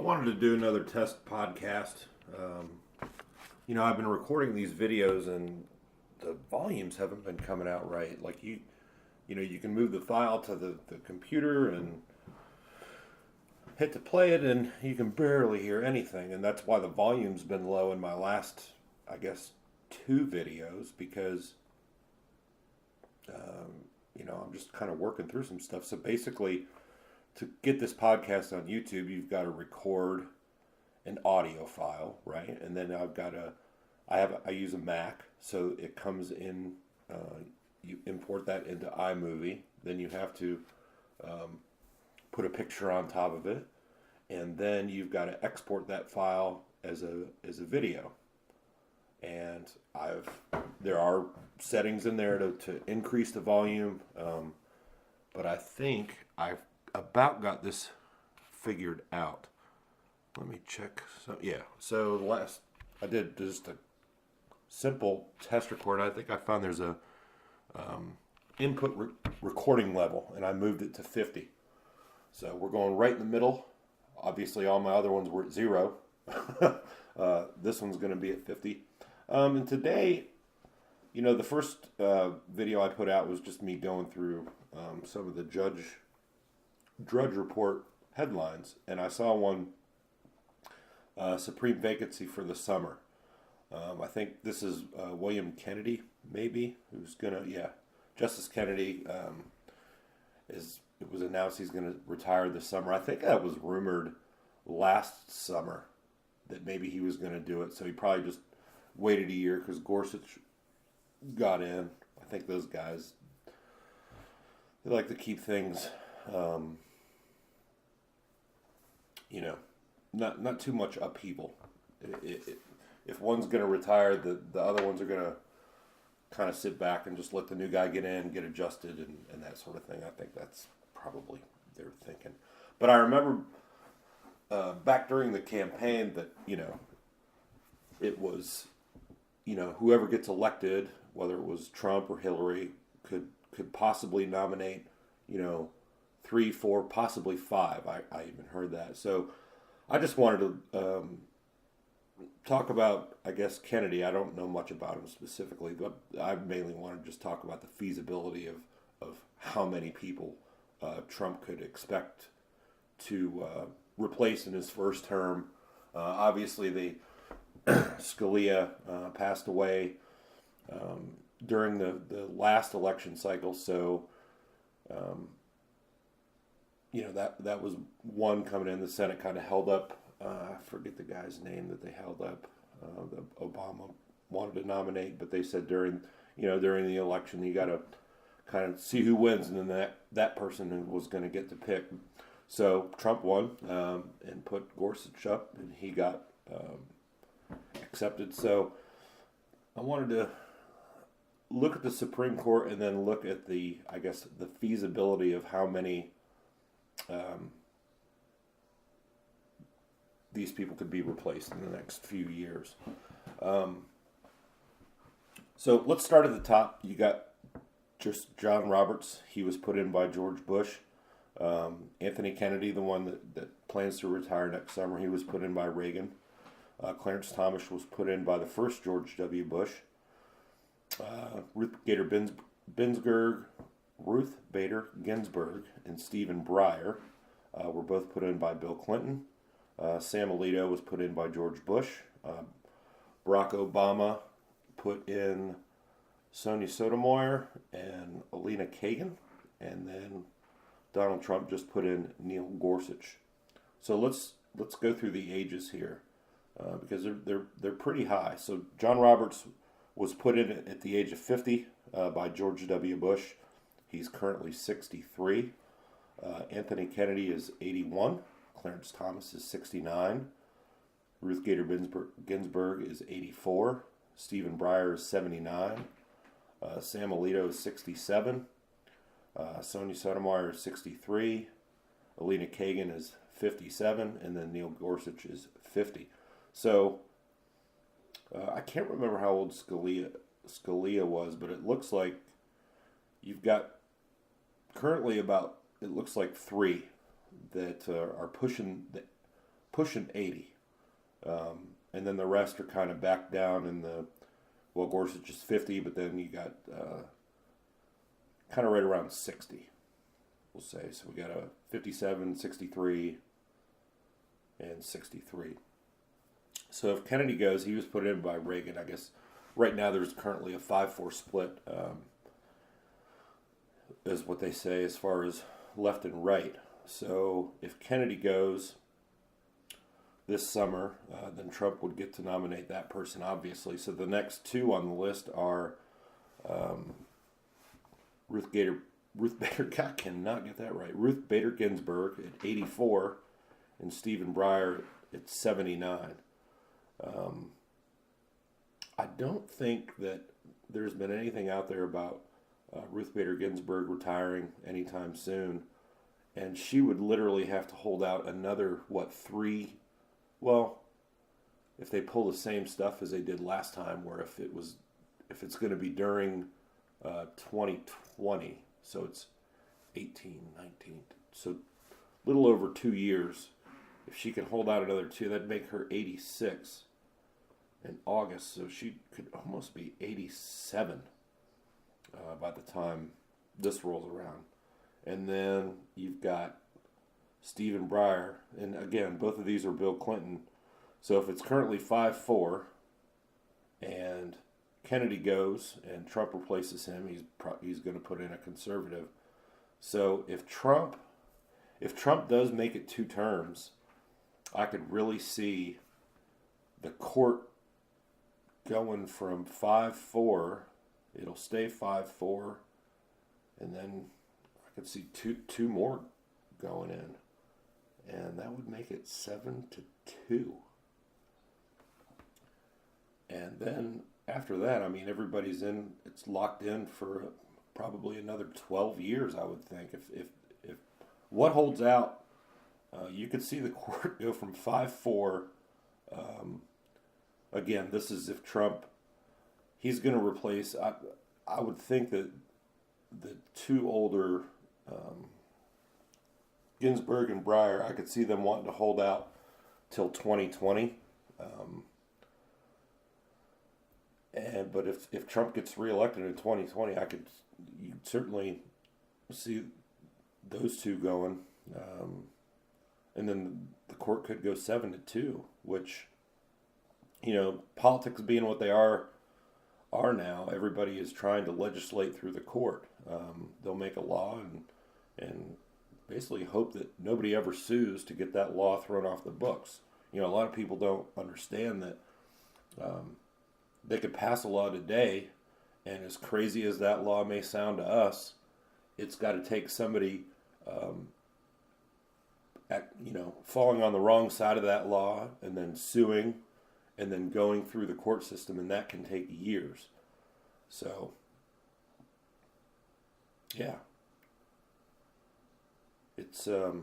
I wanted to do another test podcast. I've been recording these videos and the volumes haven't been coming out right. Like you can move the file to the computer and hit to play it and you can barely hear anything. And that's why the volume's been low in my last, I guess, two videos because, I'm just kind of working through some stuff. So basically, to get this podcast on YouTube, you've got to record an audio file, right? And then I use a Mac, so it comes in. You import that into iMovie. Then you have to put a picture on top of it, and then you've got to export that file as a video. And there are settings in there to increase the volume, but I think I've about got this figured out. Let me check. So I did just a simple test record. I think I found there's a recording level, and I moved it to 50. So we're going right in the middle. Obviously, all my other ones were at 0. This one's going to be at 50. And today, the first video I put out was just me going through some of the Drudge Report headlines, and I saw one, Supreme Vacancy for the Summer. I think this is William Kennedy, maybe, who's Justice Kennedy it was announced he's going to retire this summer. I think that was rumored last summer that maybe he was going to do it, so he probably just waited a year because Gorsuch got in. I think those guys, they like to keep things, not too much upheaval. If one's going to retire, the other ones are going to kind of sit back and just let the new guy get in, get adjusted, and that sort of thing. I think that's probably their thinking. But I remember back during the campaign that, it was, whoever gets elected, whether it was Trump or Hillary, could possibly nominate, 3, 4, possibly 5. I even heard that. So I just wanted to talk about, I guess, Kennedy. I don't know much about him specifically, but I mainly want to just talk about the feasibility of how many people Trump could expect to replace in his first term. Obviously, Scalia passed away during the last election cycle, so that was one coming in. The Senate kind of held up. I forget the guy's name that they held up. That Obama wanted to nominate, but they said during the election you got to kind of see who wins, and then that person was going to get to pick. So Trump won and put Gorsuch up, and he got accepted. So I wanted to look at the Supreme Court and then look at the feasibility of how many these people could be replaced in the next few years. So let's start at the top. You got just John Roberts. He was put in by George Bush. Anthony Kennedy, the one that plans to retire next summer, he was put in by Reagan. Clarence Thomas was put in by the first George W. Bush. Ruth Bader Ginsburg and Stephen Breyer were both put in by Bill Clinton. Sam Alito was put in by George Bush. Barack Obama put in Sonia Sotomayor and Alina Kagan, and then Donald Trump just put in Neil Gorsuch. So let's go through the ages here because they're pretty high. So John Roberts was put in at the age of 50 by George W. Bush. He's currently 63. Anthony Kennedy is 81. Clarence Thomas is 69. Ruth Bader Ginsburg is 84. Stephen Breyer is 79. Sam Alito is 67. Sonia Sotomayor is 63. Alina Kagan is 57. And then Neil Gorsuch is 50. So I can't remember how old Scalia was, but it looks like you've got currently about, it looks like 3 that are pushing pushing 80. And then the rest are kind of back down in the, well, Gorsuch is 50, but then you got kind of right around 60, we'll say. So we got a 57, 63, and 63. So if Kennedy goes, he was put in by Reagan. I guess right now there's currently a 5-4 split, is what they say as far as left and right. So if Kennedy goes this summer, then Trump would get to nominate that person, obviously. So the next two on the list are Ruth Bader, I cannot get that right. Ruth Bader Ginsburg at 84 and Stephen Breyer at 79. I don't think that there's been anything out there about Ruth Bader Ginsburg retiring anytime soon. And she would literally have to hold out another, three? Well, if they pull the same stuff as they did last time, where if it's going to be during 2020, so it's 18, 19, so a little over 2 years. If she can hold out another two, that'd make her 86 in August, so she could almost be 87 by the time this rolls around. And then you've got Stephen Breyer, and again, both of these are Bill Clinton. So if it's currently 5-4, and Kennedy goes and Trump replaces him, he's going to put in a conservative. So if Trump does make it 2 terms, I could really see the court going from 5-4. It'll stay 5-4, and then I could see two more going in, and that would make it 7-2. And then after that, I mean, everybody's in. It's locked in for probably another 12 years, I would think. If what holds out, you could see the court go from 5-4. Again, this is if Trump. He's going to replace. I would think that the two older Ginsburg and Breyer, I could see them wanting to hold out till 2020. But if Trump gets reelected in 2020, you'd certainly see those two going. And then the court could go 7-2, which, politics being what they are now, everybody is trying to legislate through the court. They'll make a law and basically hope that nobody ever sues to get that law thrown off the books. A lot of people don't understand that they could pass a law today, and as crazy as that law may sound to us, it's got to take somebody falling on the wrong side of that law and then suing and then going through the court system, and that can take years. So, yeah. It's, that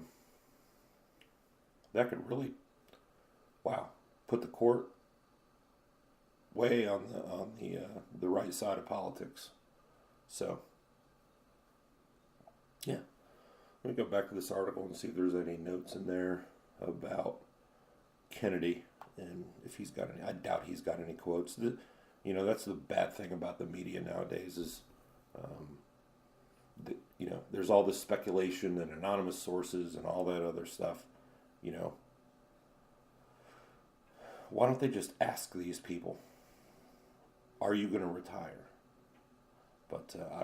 could really, put the court way on the right side of politics. So, yeah. Let me go back to this article and see if there's any notes in there about Kennedy. And if he's got any, I doubt he's got any quotes. That's the bad thing about the media nowadays is, there's all this speculation and anonymous sources and all that other stuff. Why don't they just ask these people, are you going to retire? But I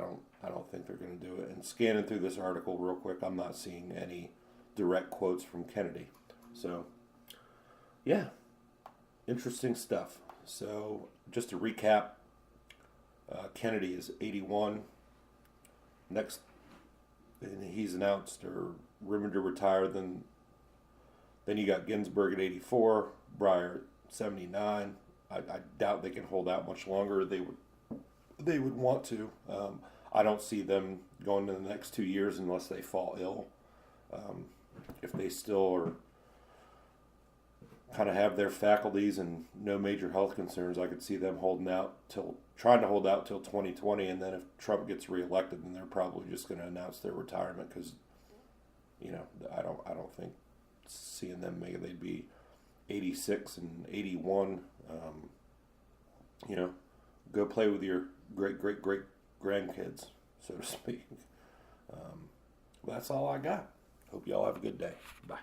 don't think they're going to do it. And scanning through this article real quick, I'm not seeing any direct quotes from Kennedy. So, yeah. Interesting stuff. So, just to recap, Kennedy is 81. Next, and he's announced or rumored to retire. Then you got Ginsburg at 84, Breyer 79. I doubt they can hold out much longer. They would want to. I don't see them going to the next 2 years unless they fall ill. If they still are kind of have their faculties and no major health concerns, I could see them trying to hold out till 2020, and then if Trump gets reelected, then they're probably just going to announce their retirement because, I don't think seeing them they'd be '86 and '81. You know, go play with your great grandkids, so to speak. That's all I got. Hope y'all have a good day. Bye.